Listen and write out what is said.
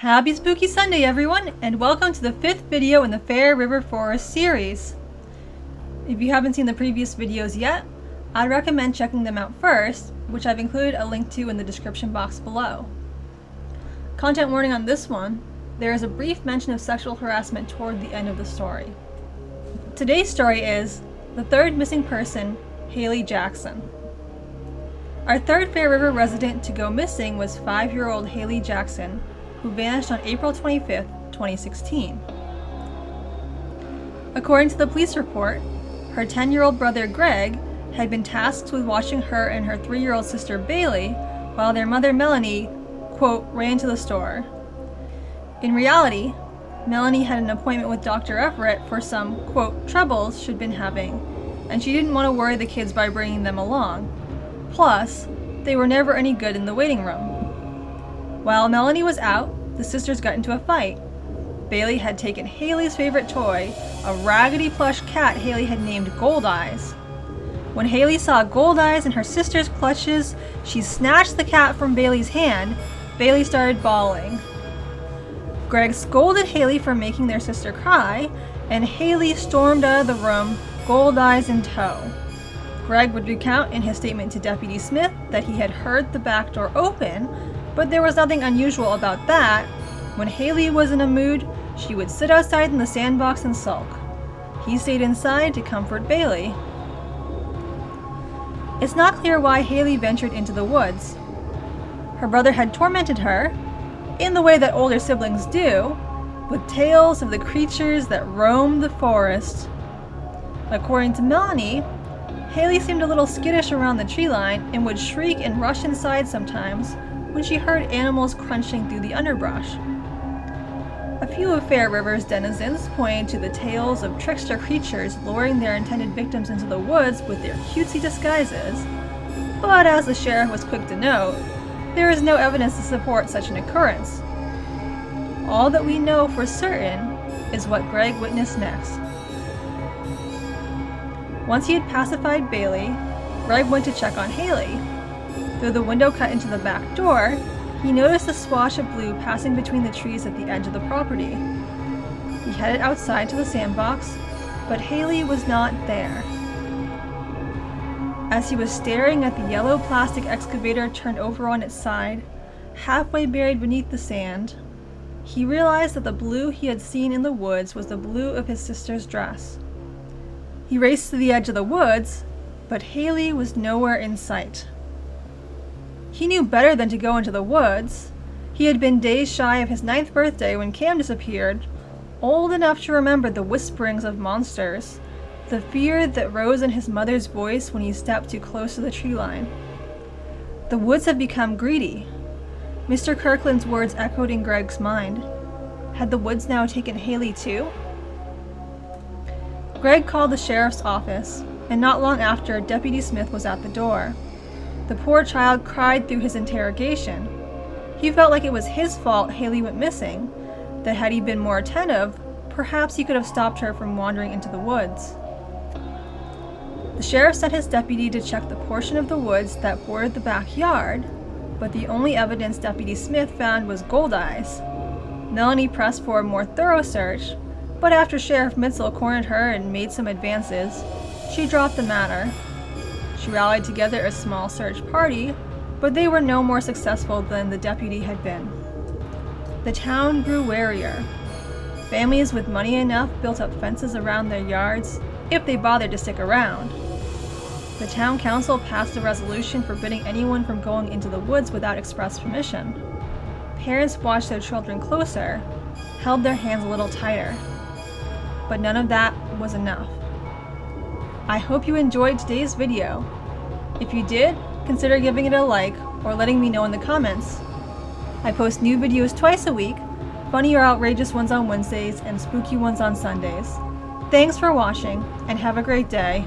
Happy Spooky Sunday, everyone, and welcome to the 5th video in the Fair River Forest series. If you haven't seen the previous videos yet, I'd recommend checking them out first, which I've included a link to in the description box below. Content warning on this one, there is a brief mention of sexual harassment toward the end of the story. Today's story is the third missing person, Hailey Jackson. Our third Fair River resident to go missing was 5-year-old Hailey Jackson, who vanished on April 25, 2016. According to the police report, her 10-year-old brother Greg had been tasked with watching her and her 3-year-old sister Bailey while their mother Melanie, quote, ran to the store. In reality, Melanie had an appointment with Dr. Everett for some, quote, troubles she'd been having, and she didn't want to worry the kids by bringing them along. Plus, they were never any good in the waiting room. While Melanie was out, the sisters got into a fight. Bailey had taken Hailey's favorite toy, a raggedy plush cat Hailey had named Gold Eyes. When Hailey saw Gold Eyes in her sister's clutches, she snatched the cat from Bailey's hand. Bailey started bawling. Greg scolded Hailey for making their sister cry, and Hailey stormed out of the room, Gold Eyes in tow. Greg would recount in his statement to Deputy Smith that he had heard the back door open, but there was nothing unusual about that. When Hailey was in a mood, she would sit outside in the sandbox and sulk. He stayed inside to comfort Bailey. It's not clear why Hailey ventured into the woods. Her brother had tormented her, in the way that older siblings do, with tales of the creatures that roamed the forest. According to Melanie, Hailey seemed a little skittish around the tree line and would shriek and rush inside sometimes when she heard animals crunching through the underbrush. A few of Fair River's denizens pointed to the tales of trickster creatures luring their intended victims into the woods with their cutesy disguises, but as the sheriff was quick to note, there is no evidence to support such an occurrence. All that we know for certain is what Greg witnessed next. Once he had pacified Bailey, Greg went to check on Hailey. Through the window cut into the back door, he noticed a swash of blue passing between the trees at the edge of the property. He headed outside to the sandbox, but Hailey was not there. As he was staring at the yellow plastic excavator turned over on its side, halfway buried beneath the sand, he realized that the blue he had seen in the woods was the blue of his sister's dress. He raced to the edge of the woods, but Hailey was nowhere in sight. He knew better than to go into the woods. He had been days shy of his 9th birthday when Cam disappeared, old enough to remember the whisperings of monsters, the fear that rose in his mother's voice when he stepped too close to the tree line. The woods have become greedy. Mr. Kirkland's words echoed in Greg's mind. Had the woods now taken Hailey too? Greg called the sheriff's office, and not long after, Deputy Smith was at the door. The poor child cried through his interrogation. He felt like it was his fault Hailey went missing, that had he been more attentive, perhaps he could have stopped her from wandering into the woods. The sheriff sent his deputy to check the portion of the woods that bordered the backyard, but the only evidence Deputy Smith found was Gold Eyes. Melanie pressed for a more thorough search, but after Sheriff Mitzel cornered her and made some advances, she dropped the matter. She rallied together a small search party, but they were no more successful than the deputy had been. The town grew warier. Families with money enough built up fences around their yards, if they bothered to stick around. The town council passed a resolution forbidding anyone from going into the woods without express permission. Parents watched their children closer, held their hands a little tighter. But none of that was enough. I hope you enjoyed today's video. If you did, consider giving it a like or letting me know in the comments. I post new videos twice a week, funny or outrageous ones on Wednesdays and spooky ones on Sundays. Thanks for watching and have a great day.